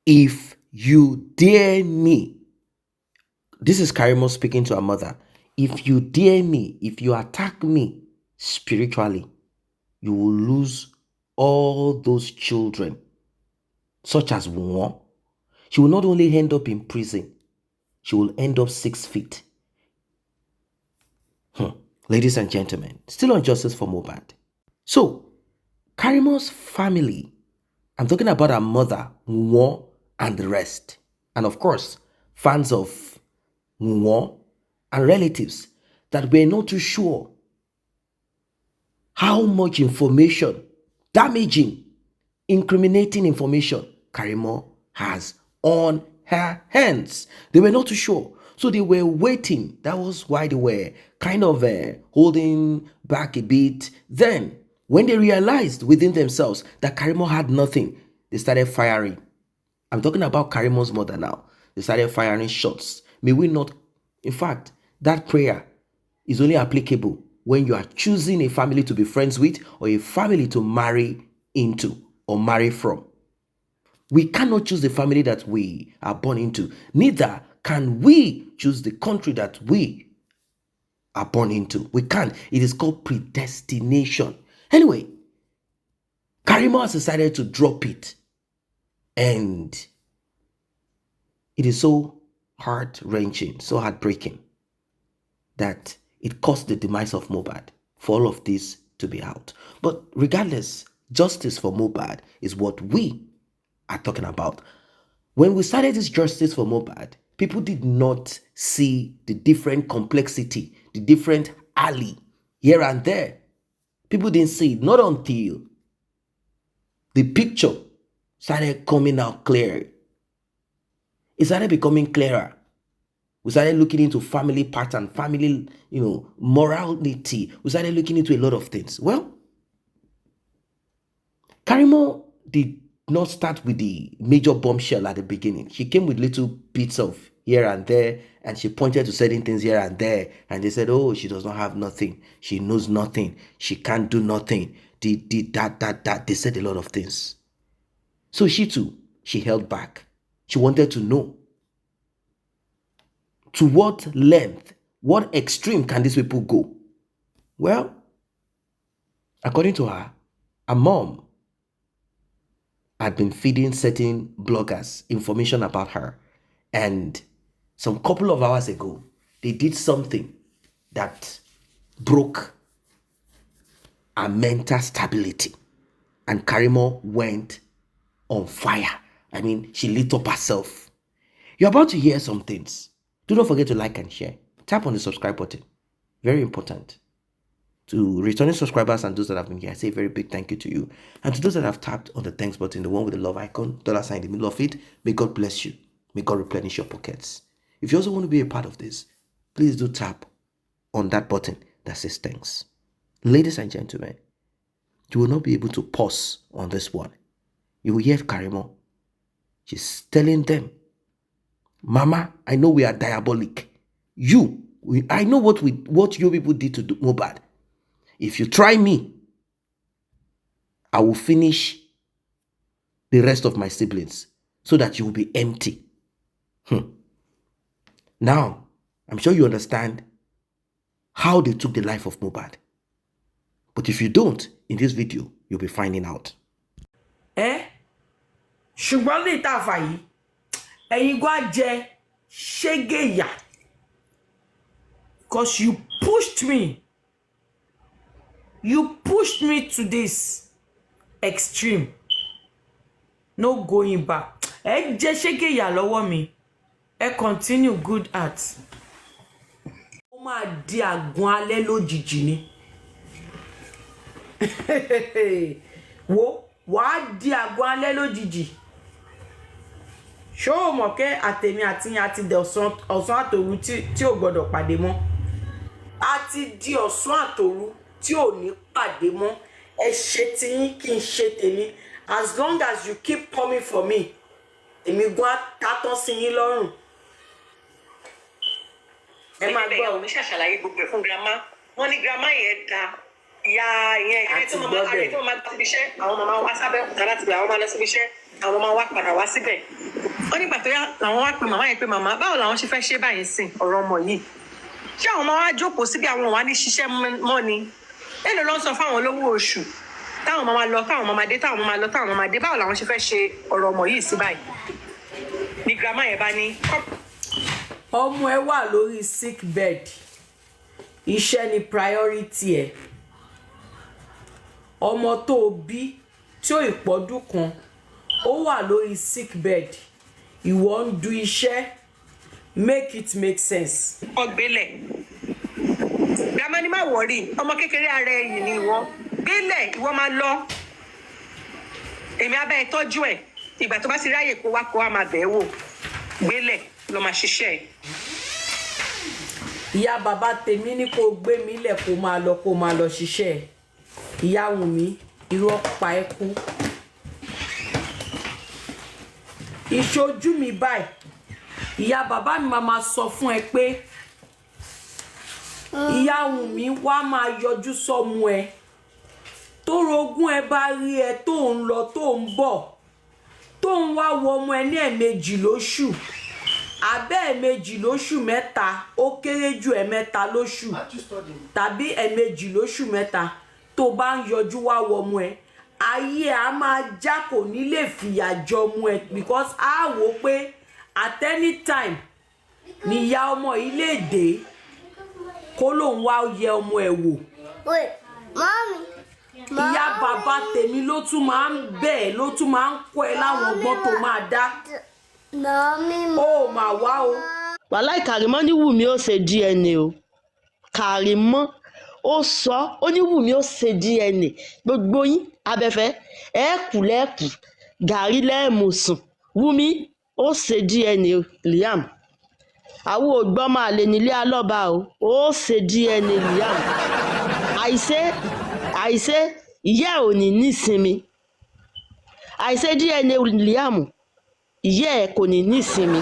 If you dare me, this is Karimo speaking to her mother. If you dare me, if you attack me spiritually, you will lose all those children, such as Wunmi. She will not only end up in prison, she will end up 6 feet. Ladies and gentlemen, still on justice for Mohbad. So, Karimo's family, I'm talking about her mother, Wunmi, and the rest. And of course, fans of Wunmi and relatives that were not too sure how much information, damaging, incriminating information Karimo has on her hands. They were not too sure. So they were waiting. That was why they were kind of holding back a bit. Then, when they realized within themselves that Karimo had nothing, they started firing. I'm talking about Karimo's mother now. They started firing shots. May we not, in fact, that prayer is only applicable when you are choosing a family to be friends with or a family to marry into or marry from. We cannot choose the family that we are born into. Neither can we choose the country that we are born into. We can't. It is called predestination. Anyway, Karimo has decided to drop it. And it is so heart-wrenching, so heartbreaking that it caused the demise of Mohbad for all of this to be out. But regardless, justice for Mohbad is what we are talking about. When we started this justice for Mohbad, people did not see the different complexity, the different alley here and there. People didn't see it, not until the picture started coming out clear. It started becoming clearer. We started looking into family pattern, family, morality. We started looking into a lot of things. Well, Karimo did not start with the major bombshell at the beginning. She came with little bits of here and there, and she pointed to certain things here and there, and they said, oh, she does not have nothing. She knows nothing. She can't do nothing. That. They said a lot of things. So she too, she held back. She wanted to know to what length, what extreme can these people go? Well, according to her mom had been feeding certain bloggers information about her. And some couple of hours ago, they did something that broke her mental stability. And Karimo went on fire. I mean, she lit up herself. You're about to hear some things. Do not forget to like and share. Tap on the subscribe button. Very important. To returning subscribers and those that have been here, I say a very big thank you to you. And to those that have tapped on the thanks button, the one with the love icon, $ in the middle of it, may God bless you. May God replenish your pockets. If you also want to be a part of this, please do tap on that button that says thanks. Ladies and gentlemen, you will not be able to pause on this one. You will hear Karimo. She's telling them, Mama, I know we are diabolic. I know what you people did to Mohbad. If you try me, I will finish the rest of my siblings so that you will be empty. Now, I'm sure you understand how they took the life of Mohbad. But if you don't, in this video, you'll be finding out. Ṣùgbọ́n lè ta fà yìí, ẹ̀yin gbọ́ jẹ ṣégeyà, because you pushed me to this extreme, no going back. Ẹ jẹ ṣégeyà lọ́wọ́ mi, ẹ continue good art. Ó máa di àgùn alẹ́ lójijì ni. Wo wàá di àgùn alẹ́ lójijì. Ṣó o mọ̀ pé àtèmi àti yín àti di ọ̀sán àtòru tí ò gbọ́dọ̀ pàdé mọ́? A ti di ọ̀sán àtòru tí ò ní pàdé mọ́. Ẹ ṣe tiyín kí n ṣe tèmi. As long as you keep coming for me, èmi gan àtàtàn sí yín lọ́rùn. Ẹ máa gbọ́. Ìyàwó mi ṣàṣàlàyé gbogbo ẹ̀ fún grandma. Wọ́n ní grandma yẹn da. Ìyá yẹn tó máa gbà síbi iṣẹ́. Àwọn màmá wá sábẹ́ òkúta láti gbé àwọn máa lọ síbi iṣẹ́. àwọn máa wá padà wá síbẹ̀ ó nígbà tó yá làwọn wá pe màmá yẹn pé màmá báwo làwọn ṣe fẹ́ ṣe báyìí sìn ọ̀rọ̀ ọmọ yìí ṣé àwọn máa wá jókòó síbi àwọn wà ní ṣiṣẹ́ mọ́ ni èlò ló ń sọ fáwọn olówó oṣù táwọn máa lọ táwọn máa dé táwọn máa lọ táwọn máa dé báwo làwọn ṣe fẹ́ ṣe ọ̀rọ̀ ọmọ yìí sí báyìí ni grandma yẹn bá ní. ọmọ ẹ wà lórí sick bed iṣẹ́ ni priority ẹ̀ ọmọ tó o bí tí ó ìpọ́dún kan ó wà lórí sick bed ìwọ ń du iṣẹ́ make it make sense. ọgbẹ́lẹ̀ grandma ní má wọ̀rí ọmọ kékeré ara ẹ̀yìn ni ìwọ gbélẹ̀ ìwọ máa lọ èmi abẹ́ tọ́jú ẹ̀ ìgbà tó bá ti ráyè kó wá máa bẹ̀ ẹ́ wò gbélẹ̀ lọ máa ṣiṣẹ́ ẹ̀. ìyá bàbá tèmi ní kó gbé mi lẹ̀ kó máa lọ ṣiṣẹ́ ẹ̀ ìyá Wunmi irọ́ pa ẹ́ kú ìṣojú mi báyìí ìyá bàbá mi máa sọ fún ẹ pé ìyá Wunmi wá máa yọjú sọ́mú ẹ tó rogún ẹ bá rí ẹ tó ń lọ tó ń bọ̀ tó ń wá wọ ọmọ ẹ ní ẹ̀ẹ̀mejì lóṣù abẹ́ ẹ̀ẹ̀mejì lóṣù mẹ́ta ó kéré jù ẹ̀ẹ̀mẹ́ta lóṣù tàbí ẹ̀ẹ̀mejì lóṣù mẹ́ta tó bá ń yọjú wá wọ ọmọ ẹ ayé a máa já kò ní lè fìyà jọ ọmọ ẹ because a wò pé at any time níyà ọmọ yìí lè dé kó lóun wá yẹ ọmọ ẹ wò. ìyá bàbá tèmi ló tún máa ń bẹ̀ ló tún máa ń kọ́ ẹ láwọn ọgbọ́n tó máa dá. ó máa wá o. wàláì Karimo ní Wunmi ó ṣe DNA o Karimo ó sọ ó ní Wunmi ó ṣe DNA gbogbo yín abẹ́fẹ́ ẹ̀ẹ́kù lẹ́ẹ̀kù gàrí lẹ́ẹ̀mùsùn Wunmi ó ṣe DNA o Liam àwọn ògbọ́n máa lè nílé alọ́ba o ó ṣe DNA Liam àìṣe ìyá ò ní nísinmi àìṣe DNA Liam ìyá ẹ̀ kò ní nísinmi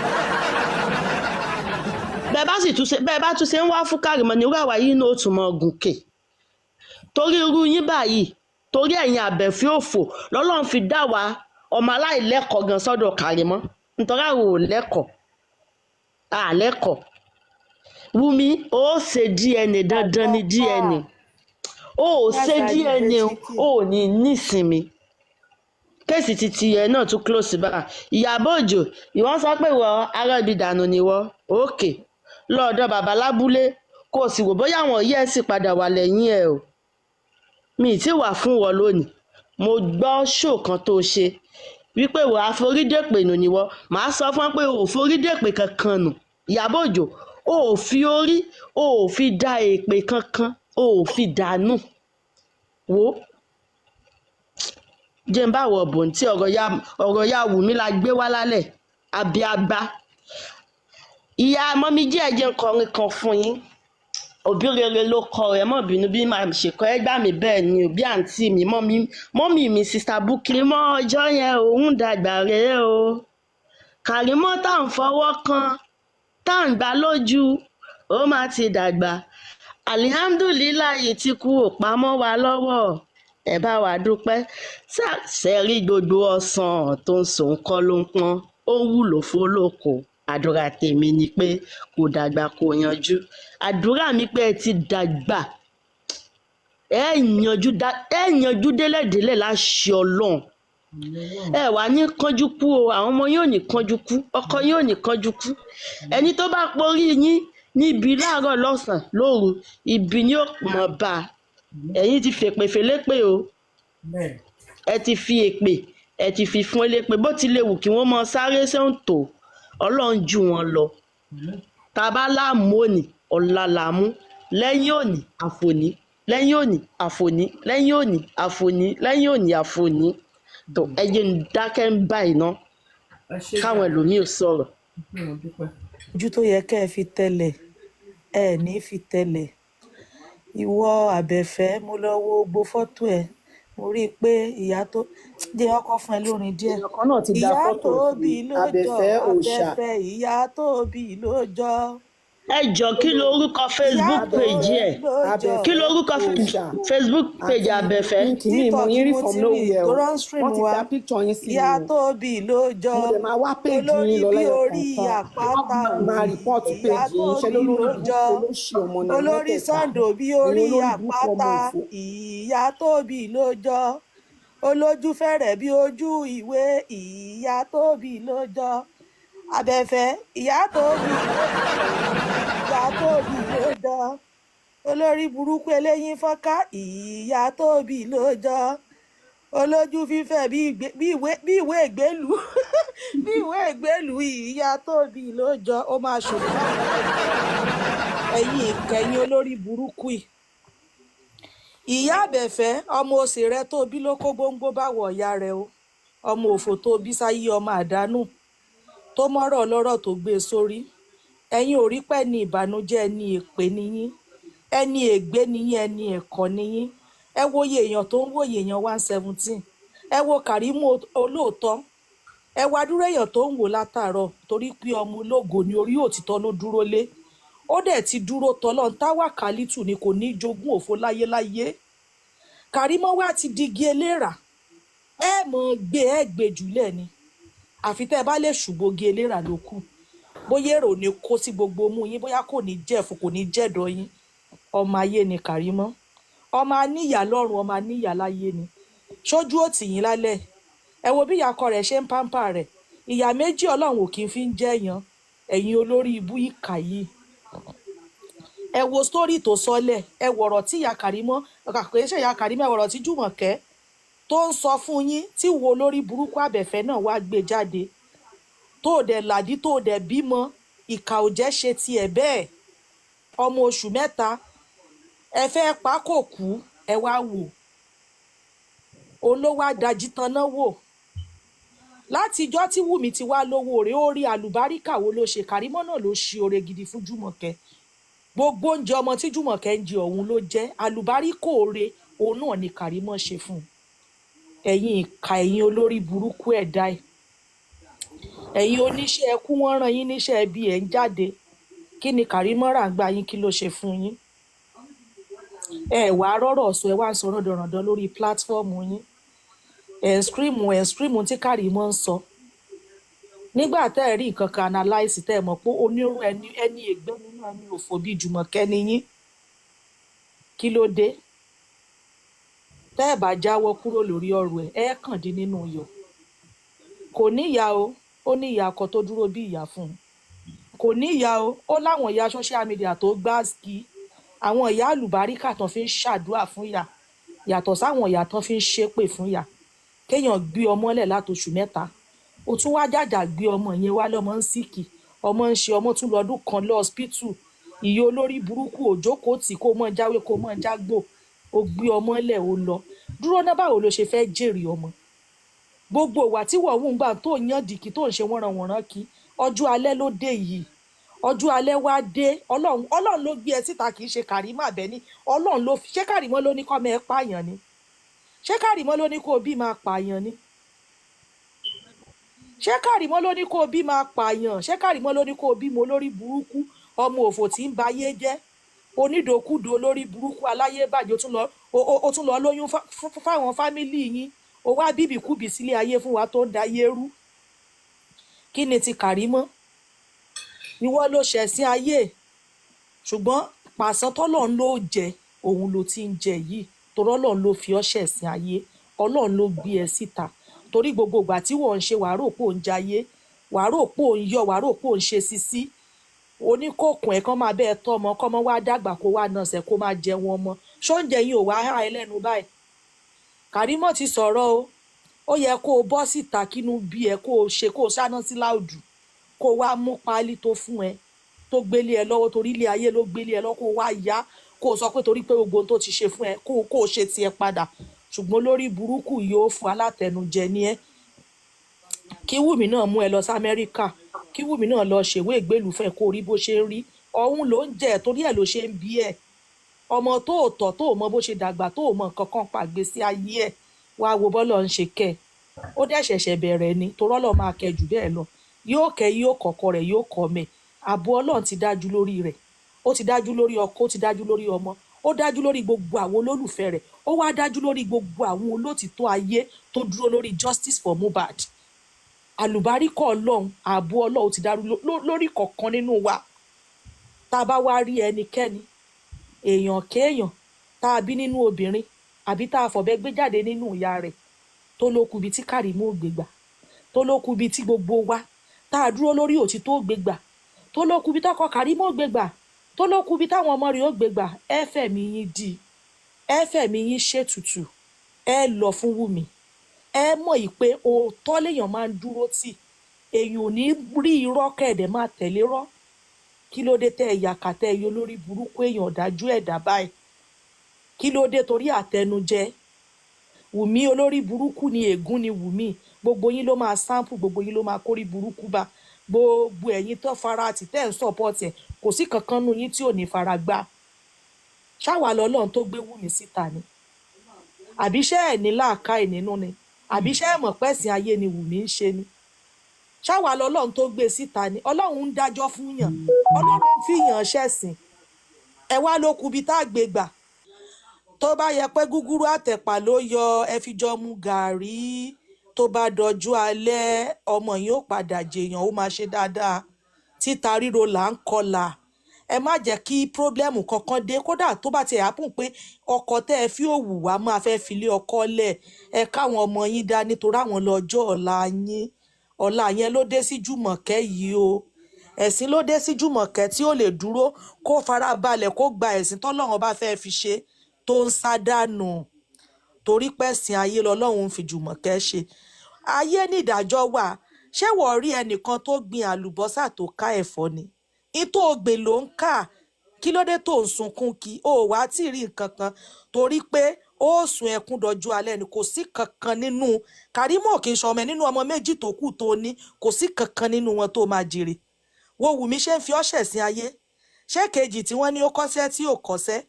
bẹ́ẹ̀ bá tún ṣe ń wá fún Karimo ní irú àwa yìí ní ó tún mọ gùnkè torí irú yín báyìí torí ẹ̀yin àbẹ̀fí òfò lọ́lọ́run fi dá wa ọmọ aláìlẹ́kọ̀ọ́ gan sọ́dọ̀ Karimo nítorí àwọn ò lẹ́kọ̀ọ́ àlẹ́kọ̀ọ́ Wunmi ó ṣe DNA dandan ní DNA ó ṣe DNA ó ní nísinmi kéèsì títí ẹ náà tún close bá Ìyábọ̀ Òjó ìwọ́n sọ pé ìwọ arọ́bí dànù níwọ òkè lọ́ọ̀dọ̀ bàbá lábúlé kó o sì wò bóyá àwọn yẹ́ ẹ sì padà wà lẹ́yìn ẹ o mi ì tí wà fún wọn lónìí mo gbọ́ ṣó kan tó ṣe wípé ìwọ àforídèpè nù níwọ màá sọ fún pé o ò forídèpè kankan nù Ìyábọ̀ Òjó o ò fi orí o ò fi dá èpè kankan o ò fi dànù wò jẹ́ ń bá wọ̀ bò tí ọ̀rọ̀ ya Wunmi la gbé wá lálẹ́ abiagba ìyá mọ́mí jẹ́ ẹ̀jẹ̀ kọrin kan fún yín òbí rere ló kọ rẹ̀ mọ́ bínú bí màá ṣèkọ́ ẹ gbà mí bẹ́ẹ̀ ni òbí àǹtí mi mọ́mí mi sista Bukiri mọ́ ọjọ́ yẹn òun dàgbà rèé o Karimo tá à ń fọwọ́ kan tá à ń gbà lójú ó máa ti dàgbà alihamdulilayi tí kú ò pamọ́ wa lọ́wọ́ ẹ bá wa dúpẹ́ sẹ́rí gbogbo ọsàn tó ń sòun kọ́ ló ń pọ́n ó wúlò fólókò àdúrà tèmi ni pé kò dàgbà kò yanjú àdúrà mi pé ẹ ti dàgbà ẹ yanjú délẹ̀délẹ̀ láṣẹ Ọlọ́run ẹ wà ní kánjú kú o àwọn ọmọ yóò ní kánjú kú ọkọ yóò ní kánjú kú ẹni tó bá porí yín níbi láàárọ̀ lọ́sàn lóru ibi ni ó mọ̀ bá ẹ̀yin ti fèpè fèlépè o ẹ ti fi èpè ẹ ti fi fún elépè bó ti lè wù kí wọ́n mọ sáré sẹ́ńtò Ọlọ́run jù wọ́n lọ tàbá láàmú òní ọ̀la làmú lẹ́yìn òní àfòní lẹ́yìn òní àfòní lẹ́yìn òní àfòní lẹ́yìn òní àfòní tó ẹjẹ ń dákẹ́ ń báyìí ná káwọn ẹlòmíì ò sọ̀rọ̀. ojú tó yẹ kẹ́ ẹ fi tẹ́lẹ̀ ẹ ní fi tẹ́lẹ̀ ìwọ àbẹ̀fẹ́ mo lọ wo gbogbo fọ́tò ẹ mo rí i pé ìyá tó jẹ́ ọkọ fún ẹ lórin díẹ̀ ìyá tó bí lójọ́ àbẹ̀fẹ́ ìyá tó bí lójọ́ ẹ jọ kí lorúkọ ìyá Facebook tó page bí ẹ lóòjọ́ kí abẹ́fẹ́ lorúkọ òòṣà Facebook page àti abẹ́fẹ́. pink mi mo tiktok yín rí mo from ti rí nowhere tó o rán stream wọ́n ti wa da picture yín sí ìyá mi o tó bí lóòjọ́ mo dẹ̀ máa wá péèjì olórí yín lọ bí lẹ́yọ orí kọ̀ọ̀kan àpáta máa òwì rìpọ́ọ̀tù ìyá péèjì tó yín iṣẹ́ bí lólórí lóòjọ́ burúkú olóṣì ọmọ ní olórí mẹ́tẹ̀ẹ̀ta sàǹdò bí ẹ̀yin orí olórí burúkú ọmọ àpáta òfò ìyá tó bí lóòjọ́ olójú fẹ̀rẹ̀ bí ojú ìwé ìyá tó bí lóòjọ́ abẹ́fẹ́ ìyá tó bí lóòjọ́ ìyá tó bí lóòjọ́ olórí burúkú eléyín fọ́nká ìyá tó bí lóòjọ́ olójú fífẹ̀ bí ìwé ìgbélú bí ìwé ìgbélú ìyá tó bí lóòjọ́ ó máa ṣòro ẹ̀yin ìkẹyìn olórí burúkú yìí ìyá àbẹ̀fẹ́ ọmọ òsè rẹ tó bí ló kó gbóngbó báwọ̀ ìyá rẹ o ọmọ òfò tó bí sáyé ọmọ àdánù tó mọ́rọ̀ ọlọ́rọ̀ tó gbé e sórí ẹ̀yin ò rí pẹ́ ní ìbànújẹ́ ẹni èpè niyín ẹni ègbé niyín ẹni ẹ̀kọ́ niyín ẹ wòye èèyàn tó ń wòye èèyàn 117 ẹ wo Karimo olóòótọ́ ẹ wá dúró èèyàn tó ń wò látàárọ̀ torí pé ọmọ ológo ní orí òtítọ́ ló dúró lé ó dẹ̀ ti dúró tọ́lọ́ ń táwà kálítù ni kò ní jogún òfo láyéláyé Karimo wá ti digi eléra ẹ mọ̀ gbé ẹ gbé jùlẹ̀ ni àfi tẹ́ ẹ bá lè ṣùgbọ́gi eléra ló kù bóyá èrò ní kó sí gbogbo mú yín bóyá kò ní jẹ̀fù kò ní jẹ̀dọ̀ yín ọmọ ayé ni Karimo ọmọ aníyà lọ́run ọmọ aníyà láyé ni ṣojú òtì yín lálẹ́ ẹ wo bí ìyàkọ rẹ̀ ṣe ń pàmpà rẹ̀ ìyà méjì ọlọ́run ò kì í fi ń jẹ́yàn ẹ̀yin olórí ibú ìkà yìí ẹ wo sítórì tó sọlẹ̀ ẹ wọ̀rọ̀ tí ìyá Karimo kàkèéṣe ìyá Karimo ẹ wọ̀rọ̀ tí Jùmọ̀kẹ́ tó ń sọ fún yín tí wo olórí burúkú àbẹ̀fẹ́ náà wá gbé jáde tó dẹ̀ làdí tó dẹ̀ bímọ ìkà ò jẹ́ ṣe tiẹ̀ bẹ́ẹ̀ ọmọ oṣù mẹ́ta ẹ fẹ́ pa kò kú ẹ wá wò òun ló wá dají taná wò látijọ́ tí Wùmí ti wá lówó rẹ̀ ó rí àlùbáríkà wo ló ṣe Karimo náà ló ṣe oore gidi fún Jùmọ̀kẹ́ gbogbo oúnjẹ ọmọ tí Jùmọ̀kẹ́ ń jẹ òun ló jẹ́ àlùbáríkà oore òun náà ni Karimo ṣe fún un ẹ̀yin ìka ẹ̀yin olórí burúkú ẹ̀dá ẹ̀ ẹ̀yin oníṣẹ́ ẹkú wọ́n rán yín níṣẹ́ ẹbí ẹ̀ ń jáde kí ni Karimo rà gbà yín kí ló ṣe fún yín ẹ wá rọ́rọ̀ sọ ẹ wá ń sọ rọ̀dọ̀rọ̀dọ̀ lórí pílátífọ́ọ̀mù yín ẹ̀ ń scream tí Karimo ń sọ nígbà tẹ́ ẹ̀ rí nǹkan kan analyse tẹ́ ẹ̀ mọ̀ pé onírú ẹni ègbé nínú ẹni òfò bíi Jùmọ̀kẹ́ ni yín kí ló dé tẹ́ ẹ̀ bá jáwọ́ kúrò lórí ọ̀rọ̀ ẹ̀ kàn dín nínú iyọ̀ kò níyà o ó ní ìyá akọ tó dúró bí ìyá fún un kò níyà o ó láwọn ìyá social media tó gbá ski àwọn ìyá àlùbáríkà tán fi ń ṣàdúrà fún ìyá yàtọ̀ sáwọn ìyá tán fi ń ṣépè fún ìyá kéèyàn gbé ọmọ lẹ̀ látoṣù mẹ́ta ó tún wá jàjà gbé ọmọ yẹn wá lọ́mọ ń síkì ọmọ ń ṣe ọmọ tún lọ́dún kan lọ hospital ìyá olórí burúkú òjókòó tì kó mọ́ jáwé kó mọ́ jágbò ó gbé ọmọ lẹ̀ ó lọ dúró náà báwo ló ṣe fẹ́ jèrè ọmọ gbogbo ìwà tí wọ́n ń gbà tó yàn dìkì tó ń ṣe wọ́nranwọ̀nran kí ọjọ́ alẹ́ ló dé yìí ọjọ́ alẹ́ wá dé ọlọ́run ló gbé ẹ síta kì í ṣe Karimo Àbẹ́ní ọlọ́run ló fi ṣé Karimo ló ní kọ́ mẹ́ pààyàn ni ṣé Karimo ló ní kó o bí máa pààyàn ni ṣé Karimo ló ní kó o bí máa pààyàn ṣé Karimo ló ní kó o bí mo lórí burúkú ọmọ òfò tí ń ba ayé jẹ́ onídòkúdò olórí burúkú aláyébàjẹ́ ó tún lọ lóyún fáwọn fámílì yín ó wá bíbìkúbì sílé ayé fún wa tó ń da ayé rú kí ni ti Karimo ìwọ ló ṣẹ̀sín ayé ṣùgbọ́n pàṣán tọ́lọ́run ló jẹ òun ló ti ń jẹ yìí torí Ọlọ́run ló fi ọ́ ṣẹ̀sín ayé Ọlọ́run ló gbé ẹ síta torí gbogbo ìgbà tí wọ́n ń ṣe wàá rò pé ò ń jayé wàá rò pé ò ń yọ wàá rò pé ò ń ṣe sisi oníkókùn ẹ̀ kán máa bẹ́ẹ̀ tọ́ ọmọ kọ́mọ wá dàgbà kó wá nọ̀sẹ̀ kó máa jẹun ọmọ ṣóúnjẹ yìí ò wá há ẹlẹ́nu báyìí Karimo ti sọ̀rọ̀ o ó yẹ kó o bọ́ síta kínú bí ẹ kó o ṣe kó o ṣáná sí láòdù kó o wá mú páálí tó fún ẹ tó gbélé ẹ lọ́wọ́ torí ilé ayé ló gbélé ẹ lọ́wọ́ kó o wá yá kó o sọ pé torí pé gbogbo ohun tó ti ṣe fún ẹ kó o ṣe tiẹ̀ padà ṣùgbọ́n lórí burúkú yóò fún alátẹnujẹ ní ẹ kí Wùmí náà mú ẹ lọ sí Amẹ́ríkà kí Wùmí náà lọ ṣèwé ìgbélùfẹ́ kó rí bó ṣe ń rí ọ̀hún ló ń jẹ torí ẹ̀ ló ṣe ń bí ẹ̀ ọmọ tó tọ́ tó mọ bó ṣe dàgbà tó mọ nǹkan kan pàgbé sí ayé ẹ̀ wá wo bọ́lọ̀ ń ṣe kẹ́ ó dẹ̀ ṣẹ̀ṣẹ̀ bẹ̀rẹ̀ ni torọ́ lọ́ máa kẹ́ jù bẹ́ẹ̀ lọ yóò kẹ́ yóò kọ̀kọ́ rẹ̀ yóò kọ́ mẹ́ ààbò Ọlọ́run ti dájú lórí rẹ̀, ó ti dájú lórí ọkọ, ó ti dájú lórí ọmọ, ó dájú lórí gbogbo àwọn olólùfẹ́ rẹ̀, ó wá dájú lórí gbogbo àwọn olótìtọ́ ayé tó dúró lórí justice for Mohbad. Àlùbáríkọ̀ Ọlọ́run, ààbò Ọlọ́run ti dájú lórí kọ̀ọ̀kan nínú wa. Tá a bá wá rí ẹnikẹ́ni, èèyàn kéèyàn tá a bí nínú obìnrin àbí tá a fọ̀bẹ gbé jáde nínú ìyá rẹ̀ tó lókun ibi tí Karimo gbé gbà, tó lókun ibi tí gbogbo wa tá a dúró lórí òtítọ́ gbé gbà, tó lókun ibi tọkọ Karimo gbé gbà, tó lókun ibi táwọn ọmọ rẹ̀ ó gbé gbà, ẹ fẹ̀mí yín di, ẹ fẹ̀mí yín ṣètùtù, ẹ lọ fún Wunmi. Ẹ mọ̀ yìí pé òótọ́ lèèyàn máa ń dúró tì, èèyàn ò ní rí irọ́ kẹ̀dẹ̀ máa tẹ̀lé rọ́. Kí ló dé tẹ́ ẹ̀yà kàtẹ́ ẹ̀yọ lórí burúkú èèyàn ọ̀dájú ẹ̀dá báyìí? Kí ló dé torí àtẹnujẹ? Wunmi olórí burúkú ni, ègún ni Wunmi. Gbogbo yín ló máa sample, gbogbo yín ló máa kórí burúkú bá. Gbogbo ẹ̀yin tó fara tì tẹ́ ń support ẹ̀, kò sí kankan nínú yín tí ò ní fara gbá. Ṣáwa lọ́lọ́run tó gbé Wunmi síta ni? Àbíṣẹ́ ẹ̀ ní làákàyè nínú ni? Àbíṣẹ́ ẹ̀ mọ̀ pẹ́sìn ayé ni Wunmi ń ṣe ni? Ṣáwa lọ́lọ́run tó gbé síta ni? Ọlọ́run ń dájọ́ fún yàn, Ọlọ́run fi yàn ṣẹ̀sìn. Ẹ wá ló kù bí tá a gbé gbà. Tó bá yẹ pé gúgúrú àtẹ̀pà ló yọ, ẹ fi jọ mu gàrí. Tó bá dọjú alẹ́, ọmọ yín ó padà jèèyàn, ó máa ṣe dáadáa. Títa ríro là ń kọlà. Ẹ má jẹ́ kí pírọ́blẹ́mù kankan dé, kódà tó bá ti happen pé ọkọ tẹ́ ẹ fi òwú wá máa fẹ́ filé ọkọ lẹ̀, ẹ káwọn ọmọ yín dá nítorí àwọn lọ́jọ́ ọ̀la yín. Ọ̀la yẹn ló dé sí Jùmọ̀kẹ́ yìí o. Ẹ̀sìn ló dé sí Jùmọ̀kẹ́ tí ó lè dúró kó fara balẹ̀ kó gba ẹ̀sìn tọ́lọ́run bá fẹ́ fi ṣe tó ń sá dànù. Torí pẹ̀sìn ayé lọ́lọ́run fi Jùmọ̀kẹ́ ṣe. Ayé nídàájọ́ wà. Ṣé wọ́n rí ẹnìkan tó gbin àlùbọ́sà tó ká ẹ̀fọ́ ni? Ìtò ògbè ló ń kà. Kí ló dé tó ń sunkún kí? O wá tí rí nǹkan kan torí pé ó sùn ẹkún dọjú alẹ́ ni. Kò sí kankan nínú Karimo, kì í ṣọmọ nínú ọmọ méjì tó kù tó ní, kò sí kankan nínú wọn tó máa jèrè. Wo Wunmi ṣe ń fi ọṣẹ sí ayé. Ṣé kejì tí wọ́n ní ó kọ́ṣẹ́ tí ò kọ́ṣẹ́?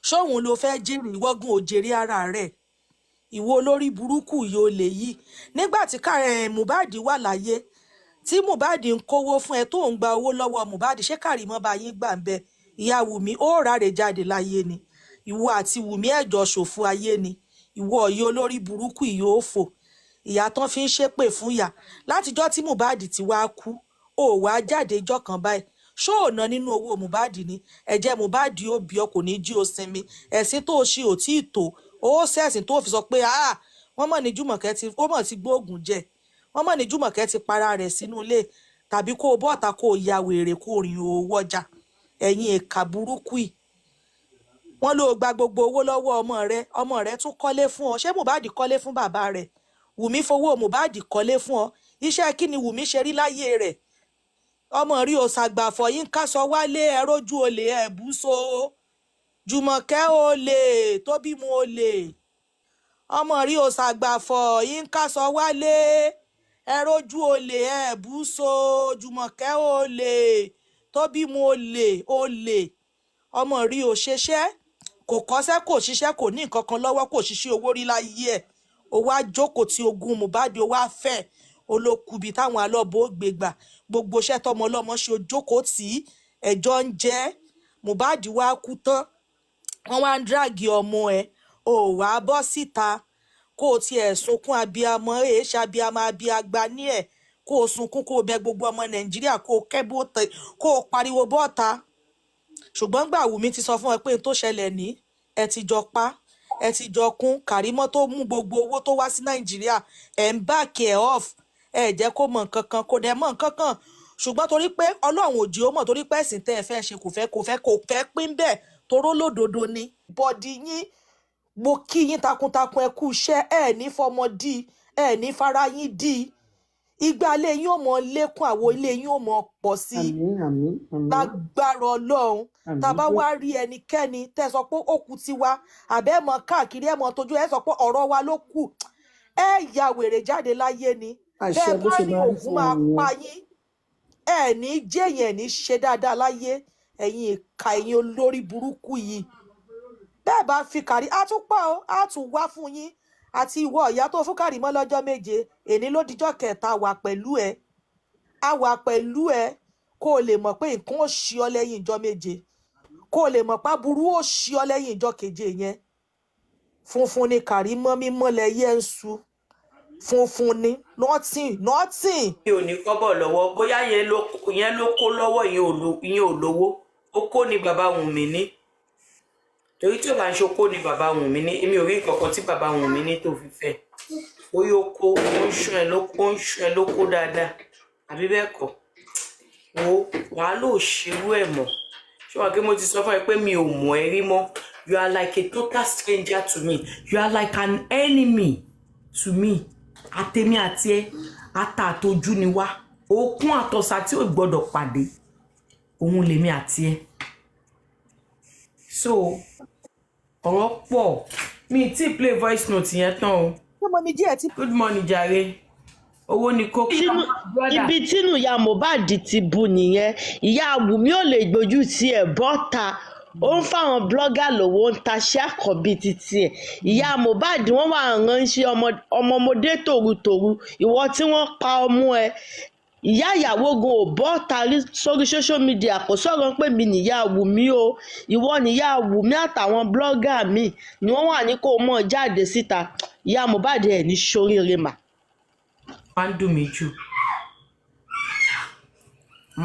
Ṣóhun ló fẹ́ jèrè? Ìwọ́gun ò jèrè ara rẹ̀. Ìwọ olórí burúkú yìí ó lè yí. Nígbà tí Mohbad wà láyé, tí Mohbad ń kówó fún ẹ tó ń gba owó lọ́wọ́ Mohbad, ṣé Karimo bá yín gbà ń bẹ? Ìyá Wunmi ó ráre jáde láyé ni. Ìwọ àti Wunmi ẹjọ́ ṣòfò ayé ni. Ìwọ yìí olórí burúkú yìí ó fò. Ìyá tán fi ń ṣépè fún ìyá látijọ́ tí Mohbad ti wá kú, ó wá jáde ìjọ́ kan báyìí. Ṣó ò ná nínú owó Mohbad ni? Ẹ̀jẹ̀ Mohbad ó bí ọ, kò ní jí ó sinmi. Ẹ̀sìn tó ṣe ò tí ì tó. Ó sẹ̀sìn tó fi sọ pé wọ́n mọ̀ ní Jùmọ̀kẹ́ ti ó mọ̀ sí gbóògùn jẹ. Wọ́n mọ̀ ní Jùmọ̀kẹ́ ti para rẹ̀ sínú ilé, tàbí kó o bọ́ta kó o ya wèrè kó o rìn owó ọjà. Ẹ̀yin èka burúkú yìí. Wọ́n ló gba gbogbo owó lọ́wọ́ ọmọ rẹ̀ tún kọ́lé fún ọ. Ṣé Mohbad kọ́lé fún bàbá rẹ̀? Wunmi fowó Mohbad kọ́lé fún ọ. Iṣẹ́ kí ni Wunmi ṣe rí láyé rẹ̀? Ọmọ rí o ṣàgbàfọ̀ yín kásọ wálé, ẹ rójú olè, ẹ bú so. Jùmọ̀kẹ́ olè tó bímọ olè. Ọmọ rí o ṣàgbàfọ̀ yín kásọ wálé, ẹ rójú olè, ẹ bú so. Jùmọ̀kẹ́ olè tó bímọ olè. Ọmọ rí o ṣeṣẹ́, kò kọ́ṣẹ́, kò ṣiṣẹ́, kò ní nǹkan kan lọ́wọ́, kò ṣiṣẹ́ owó rí láyé ẹ̀. Ó wá jókòó tí ogun Mohbad ó wá fẹ́ olókùbí táwọn alọ́bọ̀ ó gbé gbà. Gbogbo iṣẹ́ tọmọ ọlọ́mọ ṣe ojókòó tí ẹjọ́ ń jẹ́. Mohbad wá kú tán, wọ́n wá ń dráàgì ọmọ ẹ̀. Ó wá bọ́ síta kó o tiẹ̀ sunkún abiyamọ, èéṣà abiyamọ abiyagbá ní ẹ̀. Kó o sunkún, kó o bẹ gbogbo ọmọ Nàìjíríà, kó o kẹ́bó tẹ, kó o pariwo bọ́ta. Ṣùgbọ́n gbà Wunmi ti sọ fún ẹ pé n tó ṣẹlẹ̀ ní ẹ ti jọ pa, ẹ ti jọ kún. Karimo tó mú gbogbo owó tó wá sí Nàìjíríà, ẹ̀ ń back ẹ̀ off. Ẹ jẹ́ kó mọ̀ nǹkan kan, kò dẹ̀ mọ̀ nǹkan kan. Ṣùgbọ́n torí pé Ọlọ́run ò jí ó mọ̀, torí pé ẹ̀sìn tẹ́ ẹ fẹ́ ṣe kò fẹ́ pín bẹ́ẹ̀, toró lódodo ni. Bọ́dì yín, mo kí yín takuntakun, ẹ kú iṣẹ́, ẹ ní fọmọ dí, ẹ ní fara yín dí. Ìgbà ilé yín ò mọ lékún, àwo ilé yín ò mọ pọ̀ sí. Lágbára Ọlọ́run. Tá bá wá rí ẹnikẹ́ni tẹ́ sọ pé ó kù tiwa, àbẹ́ mọ káàkiri, ẹ mọ tójú, ẹ sọ pé ọ̀rọ̀ wa ló kù, ẹ ya wèrè jáde láyé ni. Bẹ́ẹ̀ bá ní ògùn máa pa yín, ẹ ní jẹ́yìn, ẹ ní ṣe dáadáa láyé. Ẹ̀yin ìka, ẹ̀yin olórí burúkú yìí. Bẹ́ẹ̀ bá fi Karimo, á tún pa ó, á tún wá fún yín. Àti ìwọ ìyá tó fún Karimo lọ́jọ́ 7, èní ló dijọ́ kẹta wà pẹ̀lú ẹ. A wà pẹ̀lú ẹ. kó o lè mọ̀ pé nǹkan ó ṣí ọ lẹ́yìn ìjọ méje kó o lè mọ̀ pé aburú ó ṣí ọ lẹ́yìn ìjọ keje yẹn funfun ni Karimo mímọ́ lẹ́yẹ ń su funfun ni nothing. mi ò ní kọ́bọ̀ lọ́wọ́ bóyá yẹn ló kó lọ́wọ́ ìyẹn ò lówó ó kó ni bàbá Wunmi ní torí tí ò bá ń ṣokó ni bàbá Wunmi ní èmi ò rí nǹkan tí bàbá Wunmi ní tó fi fẹ́ ó yóò kó ó ń ṣan ẹ ló kó dáadáa àbí bẹ́ẹ̀ kọ́ wo wàá lò ṣerú ẹ̀ mọ́ ṣé wàá pé mo ti sọ fún ẹ pé mi ò mọ̀ ẹ́ rí mọ́ you are like a total stranger to me you are like an enemy to me àtèmi àti ẹ ata àtọjú ni wá òkun àtọ̀sà tí ò gbọdọ̀ pàdé òun lèmi àti ẹ so ọ̀rọ̀ pọ̀ mi ti play voice note yẹn tán o. Good morning jàre owó ni kókó. ibi tínú ìyá Mohbad ti bu nìyẹn ìyá Wunmi ò lè gbójú tiẹ̀ bọ́ta ó ń fáwọn blọ́gà lówó ń taṣẹ́ àkọ́bí títí ẹ̀ ìyá Mohbad wọ́n wà ránṣẹ́ ọmọọmọdé tòrutòru ìwọ tí wọ́n pa ọmú ẹ ìyá ìyàwó gan ò bọ́ta sórí social media kò sọ̀rọ̀ pé mi nìyá Wunmi o ìwọ nìyá Wunmi àtàwọn blọ́gà mi ni wọ́n wà ní kó mọ̀ jáde síta ìyá Mohbad ẹ̀ ní ṣoríire mà. máa ń dùn mí jù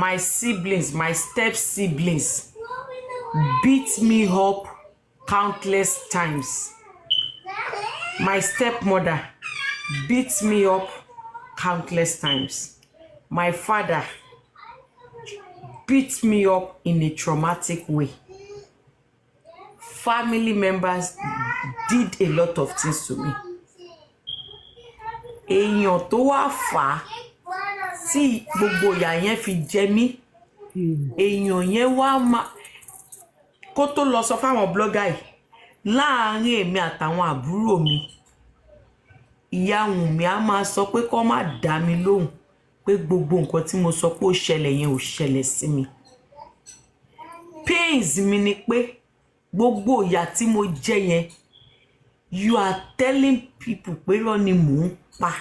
my siblings my step siblings beat me up countless times my stepmother beat me up countless times my father beat me up in a traumatic way family members did a lot of things to me èèyàn tó wá fà á tí gbogbo ìyà yẹn fi jẹ mí èèyàn yẹn wá máa kó tó lọ sọ fáwọn blọ́gà yìí láàárín èmi àtàwọn àbúrò mi ìyá Wunmi á máa sọ pé kó má dá mi lóhùn pé gbogbo nǹkan tí mo sọ pé ó ṣẹlẹ̀ yẹn ò ṣẹlẹ̀ sí mi pains mi ni pé gbogbo ìyà tí mo jẹ yẹn you are telling people pé irọ́ ni mò ń pa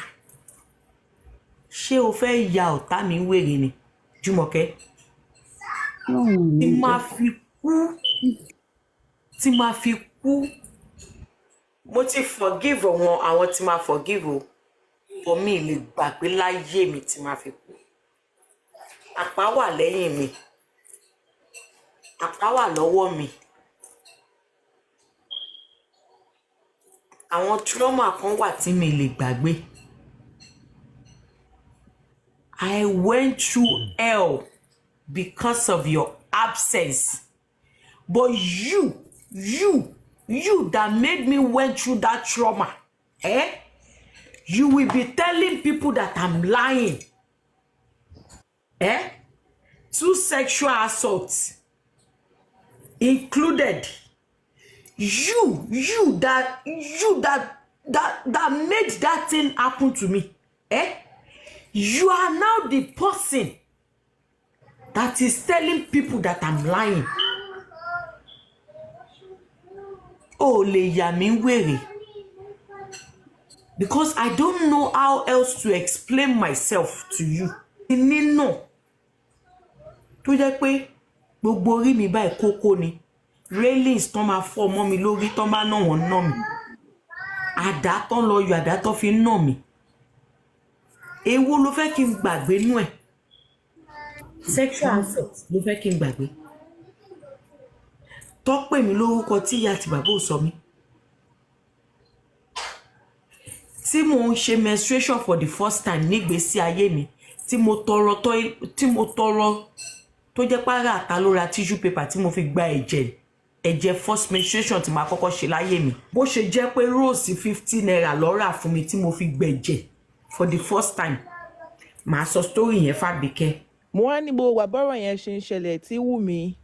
ṣé o fẹ́ ya ọ̀tá mi wèrè ni Jùmọ̀kẹ́ tí máa fi kú mo ti forgive àwọn tí máa forgive o for me lè gbàgbé láyé mi tí máa fi kú àpá wà lẹ́yìn mi àpá wà lọ́wọ́ mi àwọn trauma kan wà tí mi lè gbàgbé I went through hell because of your absence but you that made me went through that trauma you will be telling people that I'm lying 2 sexual assaults included you that made that thing happen to me you are now the person that is telling people that I'm lying oh lè yà mí wèrè because I don't know how else to explain myself to you nínú tó jẹ́ pé gbogbo orí mi báyìí kókó ni railings tán máa fọ́ mọ́ mi lórí tán bá ná wọn ná mi àdá tán lọ yọ àdá tán fi ná mi èwo ló fẹ́ kí n gbàgbé nú ẹ̀ sexual assault ló fẹ́ kí n gbàgbé tó pè mí lórúkọ tí ìyá àti bàbá ò sọ mí tí mo ń ṣe menstruation for the first time nígbésí ayé mi tí mo tọrọ tó jẹ́ pàrà àta ló ra tissue paper tí mo fi gba ẹ̀jẹ̀ first menstruation tí màá kọ́kọ́ ṣe láyé mi bó ṣe jẹ́ pé rose 50 naira ló rà fún mi tí mo fi gbẹ̀jẹ̀ for the first time màá sọ story yẹn fàbíkẹ́. mo wá ní gbogbo àbọ̀rọ̀ yẹn ṣe ń ṣẹlẹ̀ tí Wunmi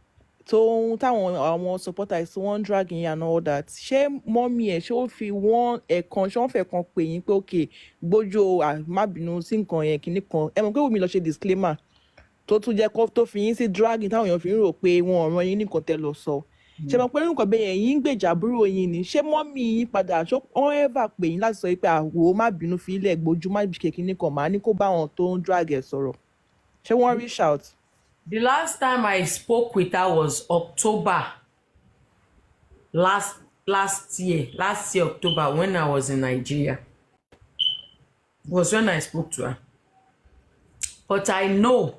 táwọn àwọn supporters tí wọ́n ń drag yín and all that ṣé mọ́mí ẹ̀ ṣé ó fi wọ́n ẹ̀kan ṣé wọ́n fẹ́ kan pè yín pé ok gbójú má bínú sí nǹkan yẹn kìíní kan ẹ mọ̀ pé Wunmi lọ ṣe disclaimer tó tún jẹ́ kó tó fi yín sí dragging táwọn èèyàn fi ń rò pé wọn ọ̀ràn yín nìkan tẹ́ lọ sọ ṣe mọ̀ pé nǹkan bẹ́ẹ̀ yín ń gbèjà àbúrò yín ni ṣé mọ́mí yín padà wọ́n ever pè yín láti sọ pé àwò má bínú fi ilẹ̀ gbójú má bìkẹ́ kìíní kan máa ní kó bá wọn tó ń drag ẹ̀ sọ̀rọ̀ ṣé wọ́n reach out. The last time I spoke with her was October last year October, when I was in Nigeria. Was when I spoke to her. But I know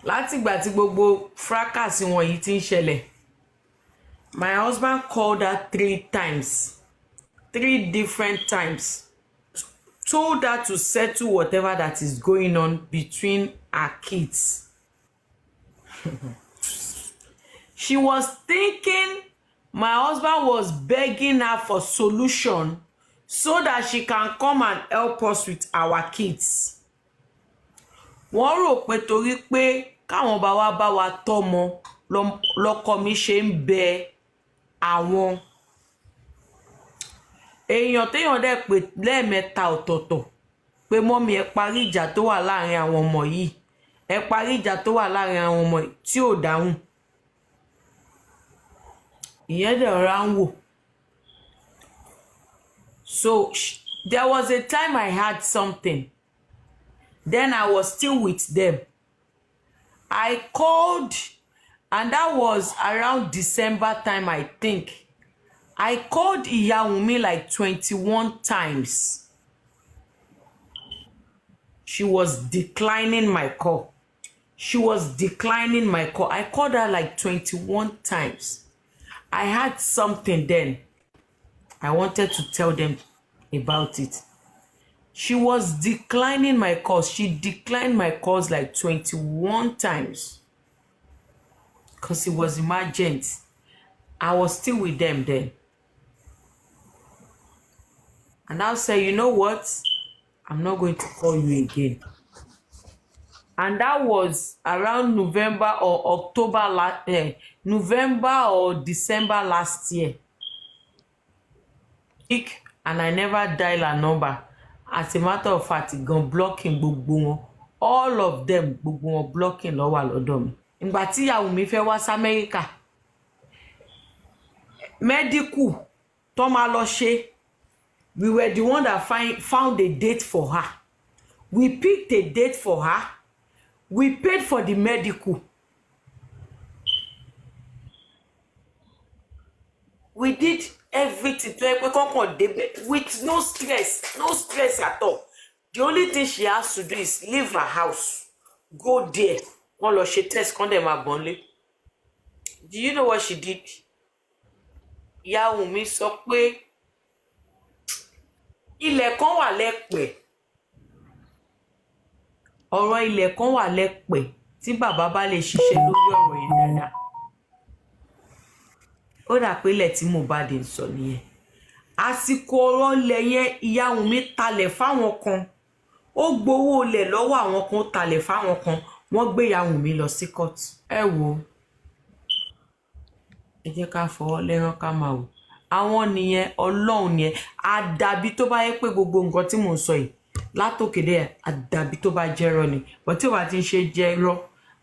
láti ìgbà tí gbogbo fracas wọ̀nyí ti ń ṣẹlẹ̀, my husband called her 3 times, 3 different times, told her to settle whatever that is going on between her kids. She was thinking my husband was begging her for solution so that she can come and help us with our kids. Wọ́n rò pé torí pé káwọn bá wa tọ́mọ lọ́kọ mi ṣe ń bẹ àwọn èèyàn téèyàn dẹ̀ pé lẹ́ẹ̀mẹ́ta ọ̀tọ̀ọ̀tọ̀ pé mọ́mí ẹ parí ìjà tó wà láàrin àwọn ọmọ yìí, ẹ parí ìjà tó wà láàrin àwọn ọmọ yìí, tí ò dáhùn. Ìyẹn dẹ̀ rọra ń wò. So there was a time I had something. Then I was still with them. I called, and that was around December time, I think. I called Ìyá Wunmi like 21 times. She was declining my call. She was declining my call. I called her like 21 times. I had something then. I wanted to tell them about it. She was declining my calls. She declined my calls like 21 times. Because it was emergent. I was still with them then. And I'll say, you know what? I'm not going to call you again. And that was around November or November or December last year. And I never dial a number. As a matter of fact, gan blocking gbogbo wọn. All of them, gbogbo wọn blocking ló wà lọ́dọ̀ mi. Ìgbà tí ìyá Wunmi fẹ́ wá sí America, medical tó máa lọ ṣe, we were the one that found a date for her. We picked a date for her. We paid for the medical. We did everything with no stress at all. The only thing she has to do is leave her house, go there, wọ́n lọ ṣe test kán dẹ̀ máa bọ̀ nílé. Do you know what she did? Ìyá Wunmi sọ pé ilẹ̀ kan wà lẹ́pẹ̀. Ọ̀rọ̀ ilẹ̀ kan wà lẹ́pẹ̀ tí bàbá bá lè ṣiṣẹ́ lórí ọ̀rọ̀ yẹn dáadáa. Ó dà pé ilẹ̀ tí Mohbad ń sọ nìyẹn. Àsìkò ọ̀rọ̀ ilẹ̀ yẹn ìyá Wunmi talẹ̀ fáwọn kan. Ó gbowó ilẹ̀ lọ́wọ́ àwọn kan, ó talẹ̀ fáwọn kan. Wọ́n gbé ìyá Wunmi lọ sí court. Ẹ wò. Ẹ jẹ́ ká fọwọ́ lẹ́rán ká máa wò. Àwọn nìyẹn, Ọlọ́run nìyẹn. Àdàbí tó bá yẹ pé gbogbo nǹkan tí mò ń sọ yìí látòkèdè àdàbí tó bá jẹ́rọ ni. But tí ó bá ti ń ṣe jẹ́rọ,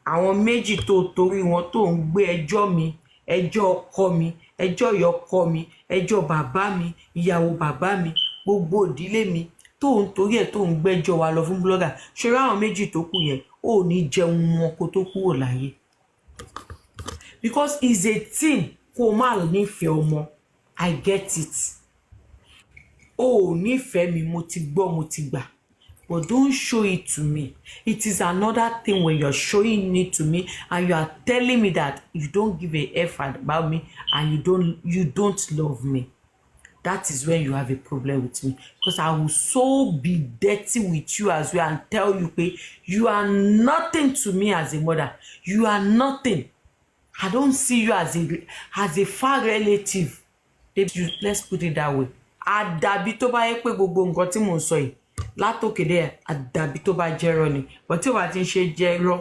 àwọn méjì tó torí wọn tó ń gbé ẹjọ́ mi, ẹjọ́ ọkọ mi, ẹjọ́ ìyá ọkọ mi, ẹjọ́ bàbá mi, ìyàwó bàbá mi, gbogbo ìdílé mi tó ń torí ẹ̀ tó ń gbẹ́jọ́ wa lọ fún blogger. Ṣé ráwọn méjì tó kù yẹn ò ní jẹun wọn kó tó kúrò láyé? Because it's a thing kó má nífẹ̀ẹ́ ọmọ. I get it. Oh, nífẹ̀ẹ́ mi, mo ti gbọ́, mo ti gbà. But don't show it to me. It is another thing when you're showing it to me and you are telling me that you don't give a F about me and you don't love me. That is when you have a problem with me. Because I will so be dirty with you as well and tell you, hey, you are nothing to me as a mother. You are nothing. I don't see you as a far relative. Let's put it that way. Àdàbí tó bá yẹ pé gbogbo nǹkan tí mò ń sọ yìí látòkèdè àdàbí tó bá jẹ́rọ ni. But tí ó bá ti ń ṣe jẹ́rọ,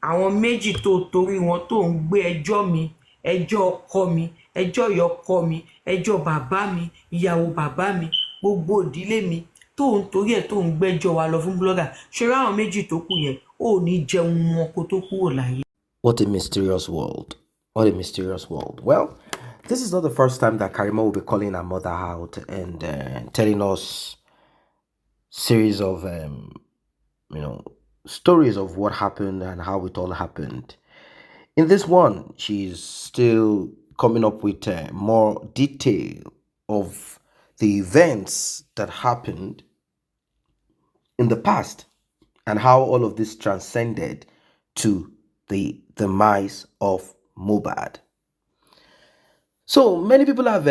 àwọn méjì tó torí wọn tó ń gbé ẹjọ́ mi, ẹjọ́ ọkọ mi, ẹjọ́ ìyá ọkọ mi, ẹjọ́ bàbá mi, ìyàwó bàbá mi, gbogbo ìdílé mi tó ń torí ẹ̀ tó ń gbẹ́jọ́ wa lọ fún blogger. Ṣé ráwọn méjì tó kù yẹn ò ní jẹun wọn kó tó kúrò láyé? What a mysterious world. What a mysterious world. Well, this is not the first time that Karimo will be calling her mother out and telling us series of stories of what happened and how it all happened. In this one, she's still coming up with more detail of the events that happened in the past and how all of this transcended to the demise of Mohbad. So many people have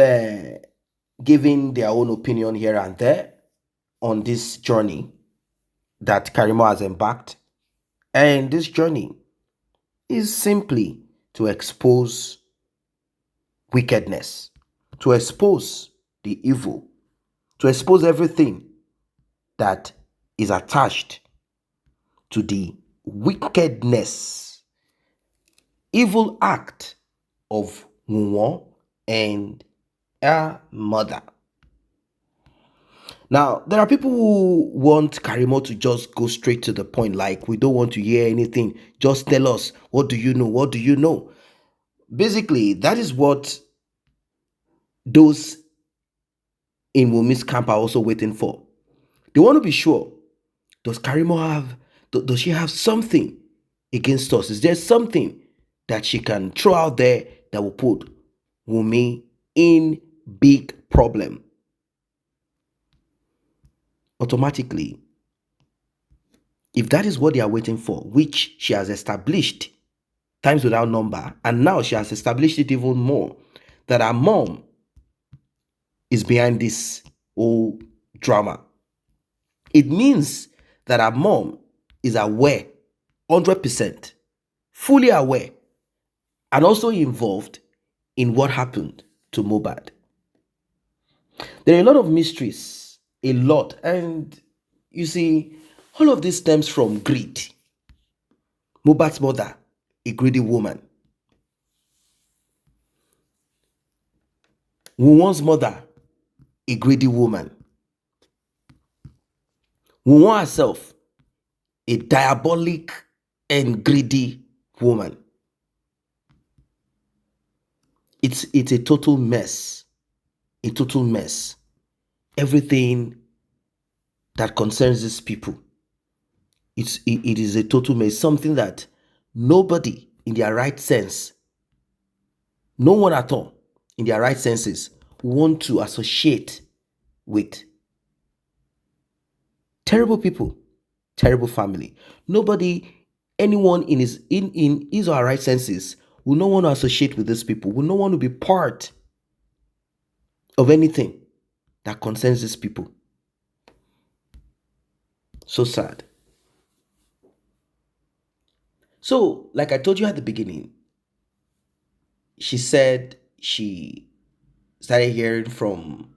given their own opinion here and there on this journey that Karimo has embarked. And this journey is simply to expose wickedness, to expose the evil, to expose everything that is attached to the wickedness, evil act of Wunmi and her mother. Now, there are people who want Karimo to just go straight to the point, like, we don't want to hear anything. Just tell us, what do you know? What do you know? Basically, that is what those in Wunmi's camp are also waiting for. They want to be sure, does Karimo have, does she have something against us? Is there something that she can throw out there that will put Wunmi in big problem? Automatically, if that is what they are waiting for, which she has established times without number, and now she has established it even more, that her mom is behind this whole drama, it means that her mom is aware, 100%, fully aware, and also involved in what happened to Mohbad. There are a lot of mysteries, a lot, and you see, all of this stems from greed. Mohbad's mother, a greedy woman. Wunmi's mother, a greedy woman. Wunmi herself, a diabolic and greedy woman. It's a total mess. A total mess. Everything that concerns these people, it is a total mess. Something that nobody in their right sense, no one at all in their right senses, want to associate with. Terrible people, terrible family. Nobody, anyone in his or her right senses will not want to associate with these people, will not want to be part of anything that concerns these people. So sad. So, like I told you at the beginning, she said she started hearing from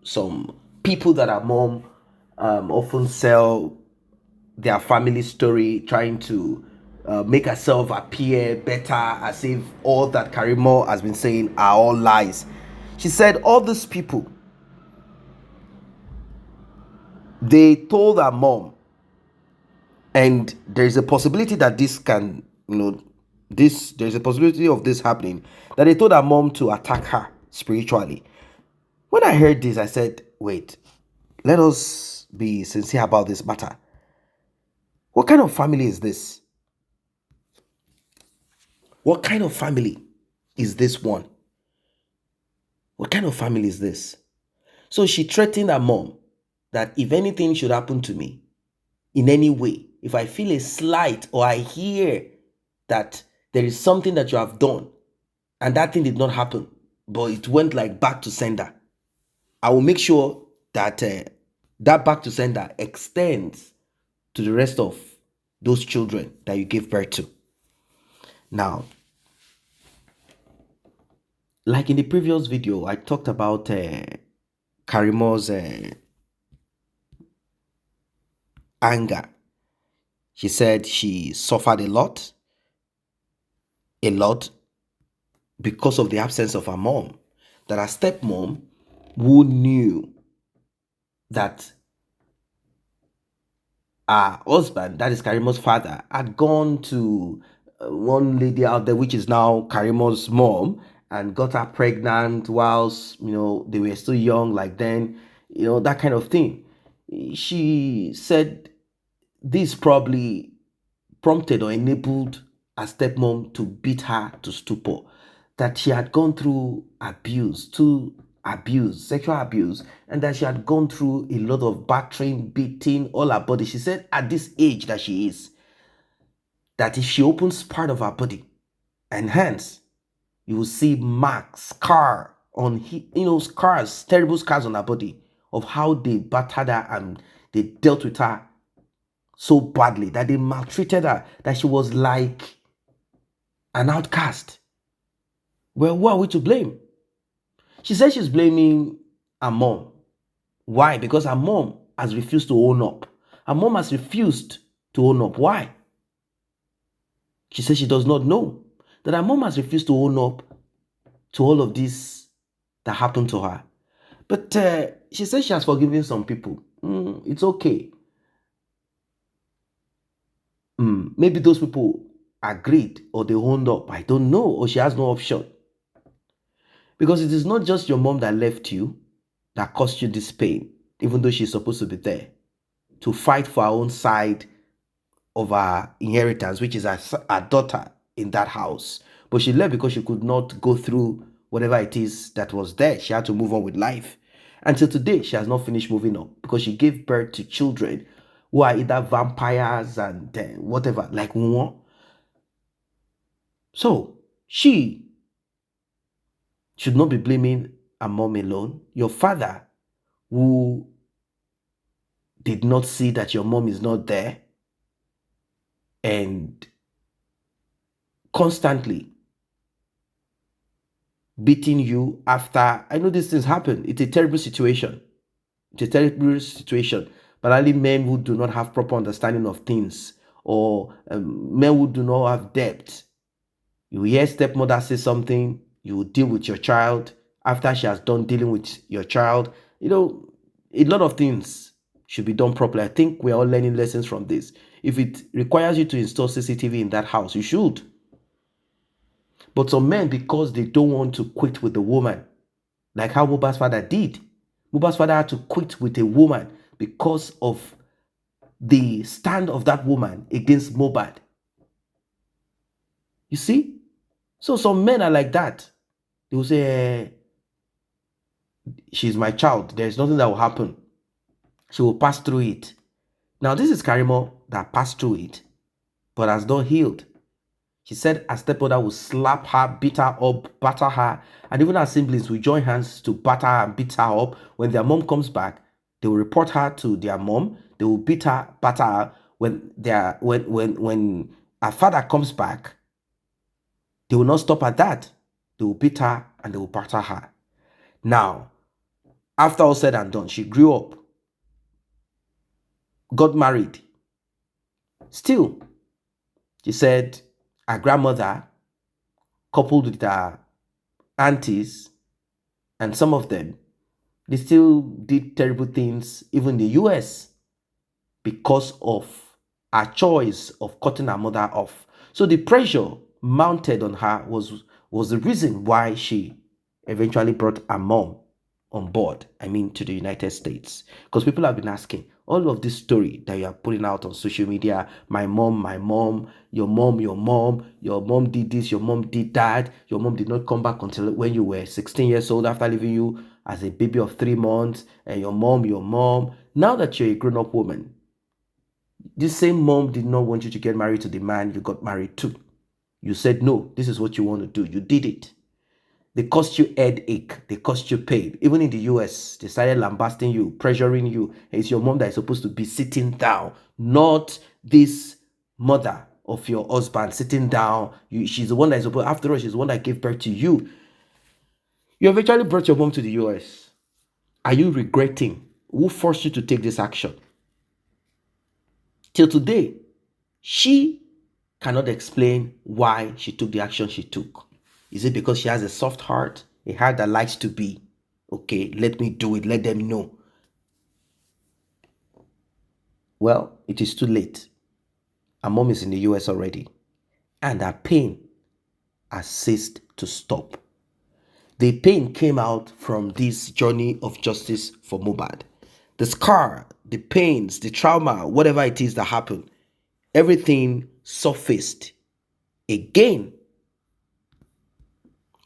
some people that her mom often sell their family story, trying to make herself appear better, as if all that Karimo has been saying are all lies. She said all these people, they told her mom, and there's a possibility that this can, there's a possibility of this happening, that they told her mom to attack her spiritually. When I heard this, I said, wait, let us be sincere about this matter. What kind of family is this? What kind of family is this one? What kind of family is this? So she threatened her mom that if anything should happen to me in any way, if I feel a slight or I hear that there is something that you have done and that thing did not happen, but it went like back to sender, I will make sure that that back to sender extends to the rest of those children that you gave birth to. Now, like in the previous video, I talked about Karimo's anger. She said she suffered a lot because of the absence of her mom. That her stepmom, who knew that her husband, that is Karimo's father, had gone to one lady out there, which is now Karimo's mom, and got her pregnant whilst, they were still young, like then, that kind of thing. She said this probably prompted or enabled a stepmom to beat her to stupor, that she had gone through sexual abuse, and that she had gone through a lot of battering, beating all her body. She said at this age that she is, that if she opens part of her body and hands, you will see marks, scars, terrible scars on her body of how they battered her and they dealt with her so badly, that they maltreated her, that she was like an outcast. Well, who are we to blame? She says she's blaming her mom. Why? Because her mom has refused to own up. Her mom has refused to own up. Why? She says she does not know that her mom has refused to own up to all of this that happened to her. But she says she has forgiven some people. It's okay. Maybe those people agreed or they owned up. I don't know. Or she has no option. Because it is not just your mom that left you, that caused you this pain, even though she's supposed to be there to fight for her own side of her inheritance, which is her daughter in that house. But she left because she could not go through whatever it is that was there. She had to move on with life. Until today, she has not finished moving on because she gave birth to children who are either vampires and whatever, like Wunmi. So she should not be blaming her mom alone. Your father, who did not see that your mom is not there and constantly beating you after, I know these things happen. It's a terrible situation. But only men who do not have proper understanding of things, or men who do not have depth. You hear stepmother say something, you will deal with your child. After she has done dealing with your child, a lot of things should be done properly. I think we're all learning lessons from this. If it requires you to install CCTV in that house, you should. But some men, because they don't want to quit with the woman, like how Mohbad's father did. Mohbad's father had to quit with a woman because of the stand of that woman against Mohbad. You see? So some men are like that. They will say, she's my child. There's nothing that will happen. She will pass through it. Now, this is Karimo that passed through it, but has not healed. She said her stepmother will slap her, beat her up, batter her, and even her siblings will join hands to batter her and beat her up. When their mom comes back, they will report her to their mom. They will beat her, batter her. When her father comes back, they will not stop at that. They will beat her and they will batter her. Now, after all said and done, she grew up, got married. Still, she said her grandmother, coupled with her aunties, and some of them, they still did terrible things, even in the US, because of her choice of cutting her mother off. So the pressure mounted on her was the reason why she eventually brought her mom on board, to the United States. Because people have been asking, all of this story that you are putting out on social media, my mom, your mom did this, your mom did that, your mom did not come back until when you were 16 years old after leaving you as a baby of 3 months, and your mom, now that you're a grown-up woman, this same mom did not want you to get married to the man you got married to. You said, no, this is what you want to do. You did it. They cost you headache. They cost you pain. Even in the US, they started lambasting you, pressuring you. It's your mom that is supposed to be sitting down, not this mother of your husband sitting down. She's the one that is supposed, after all, she's the one that gave birth to you. You eventually brought your mom to the US. Are you regretting? Who forced you to take this action? Till today, she cannot explain why she took the action she took. Is it because she has a soft heart? A heart that likes to be, okay, let me do it, let them know. Well, it is too late. Her mom is in the US already, and her pain has ceased to stop. The pain came out from this journey of justice for Mohbad. The scar, the pains, the trauma, whatever it is that happened, everything surfaced again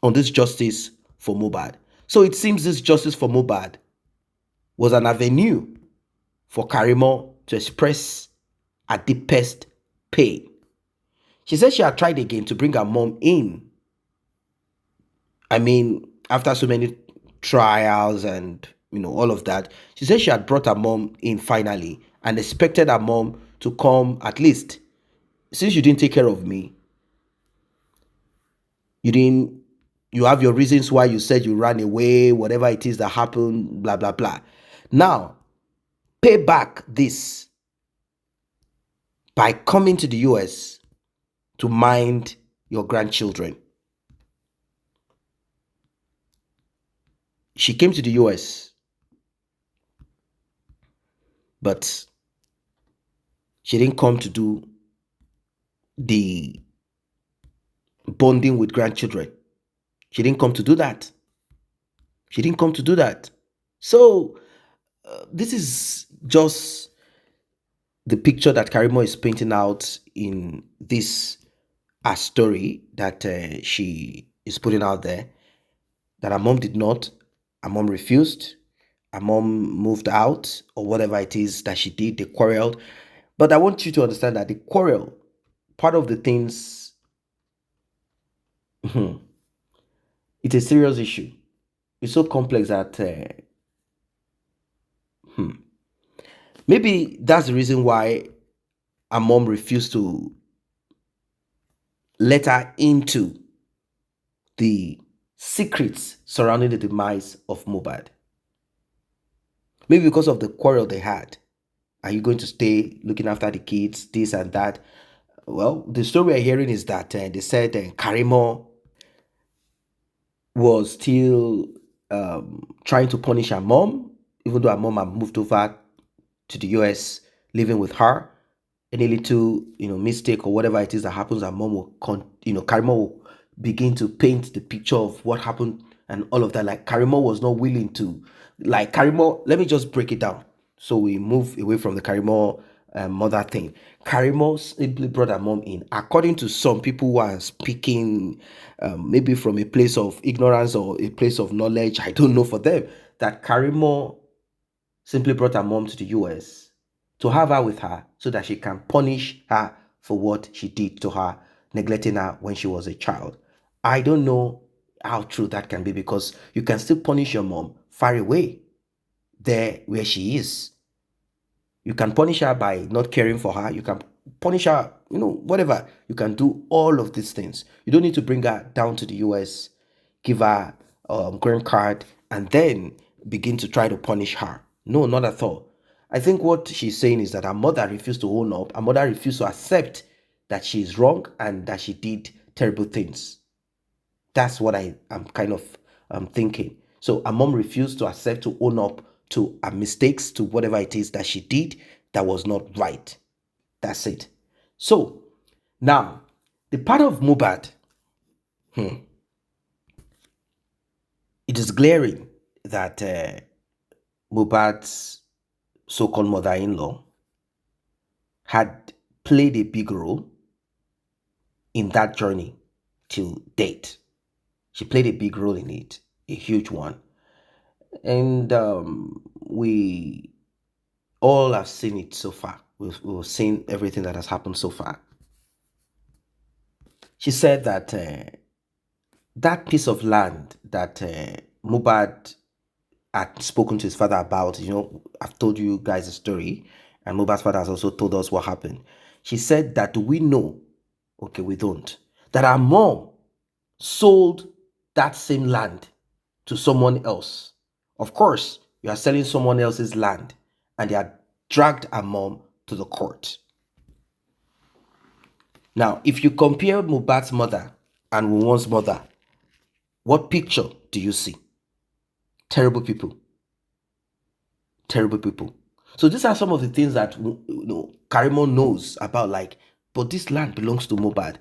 on this justice for Mohbad. So it seems this justice for Mohbad was an avenue for Karimo to express her deepest pain. She said she had tried again to bring her mom in. I mean, after so many trials and all of that, she said she had brought her mom in finally and expected her mom to come at least. Since you didn't take care of me, you have your reasons why you said you ran away, whatever it is that happened, blah, blah, blah. Now, pay back this by coming to the US to mind your grandchildren. She came to the US, but she didn't come to do the bonding with grandchildren. She didn't come to do that. She didn't come to do that. So, this is just the picture that Karimo is painting out in this story that she is putting out there, that her mom did not, her mom refused, her mom moved out, or whatever it is that she did, they quarreled. But I want you to understand that the quarrel, part of the things, it's a serious issue. It's so complex that maybe that's the reason why her mom refused to let her into the secrets surrounding the demise of Mohbad. Maybe because of the quarrel they had. Are you going to stay looking after the kids, this and that? Well, the story we're hearing is that they said Karimo was still trying to punish her mom, even though her mom had moved over to the US, living with her. Any little mistake or whatever it is that happens, her mom will Karimo will begin to paint the picture of what happened and all of that. Like Karimo was not willing to, like Karimo, let me just break it down so we move away from the Karimo mother thing. Karimo simply brought her mom in, according to some people who are speaking maybe from a place of ignorance or a place of knowledge, I don't know for them, that Karimo simply brought her mom to the US to have her with her so that she can punish her for what she did to her, neglecting her when she was a child. I don't know how true that can be, because you can still punish your mom far away, there where she is. You can punish her by not caring for her. You can punish her, whatever. You can do all of these things. You don't need to bring her down to the US, give her a green card, and then begin to try to punish her. No, not at all. I think what she's saying is that her mother refused to own up. Her mother refused to accept that she is wrong and that she did terrible things. That's what I am kind of thinking. So her mom refused to accept, to own up to her mistakes, to whatever it is that she did that was not right. That's it. So now, the part of Mohbad, it is glaring that Mohbad's so-called mother-in-law had played a big role in that journey till date. She played a big role in it, a huge one. And we all have seen it so far. We've seen everything that has happened so far. She said that that piece of land that Mohbad had spoken to his father about, I've told you guys a story, and Mohbad's father has also told us what happened. She said that we know, okay, we don't, that our mom sold that same land to someone else. Of course, you are selling someone else's land, and they had dragged our mom to the court. Now, if you compare Mohbad's mother and Wunmi's mother, what picture do you see? Terrible people. Terrible people. So these are some of the things that Karimo knows about, like, but this land belongs to Mohbad.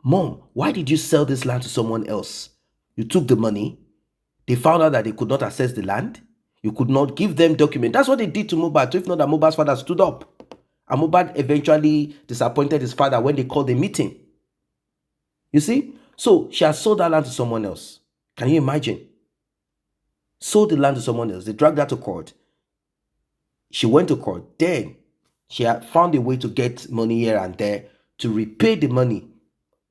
Mom, why did you sell this land to someone else? You took the money. They found out that they could not access the land. You could not give them document. That's what they did to Mohbad. So if not that Mohbad's father stood up. And Mohbad eventually disappointed his father when they called a meeting. You see? So she has sold that land to someone else. Can you imagine? Sold the land to someone else. They dragged her to court. She went to court. Then she had found a way to get money here and there to repay the money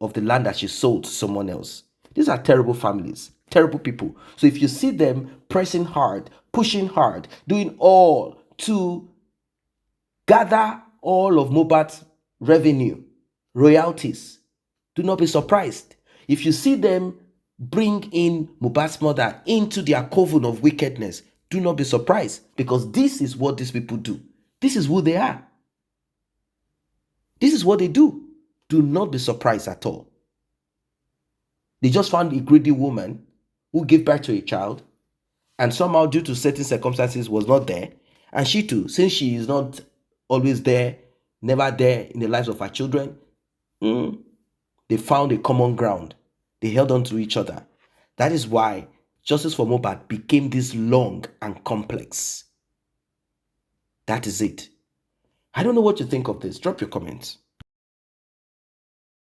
of the land that she sold to someone else. These are terrible families, terrible people. So if you see them pressing hard, pushing hard, doing all to gather all of Mohbad's revenue, royalties, do not be surprised. If you see them bring in Mohbad's mother into their coven of wickedness, do not be surprised, because this is what these people do. This is who they are. This is what they do. Do not be surprised at all. They just found a greedy woman who gave birth to a child and somehow, due to certain circumstances, was not there. And she too, since she is not always there, never there in the lives of her children, they found a common ground. They held on to each other. That is why justice for Mohbad became this long and complex. That is it. I don't know what you think of this. Drop your comments.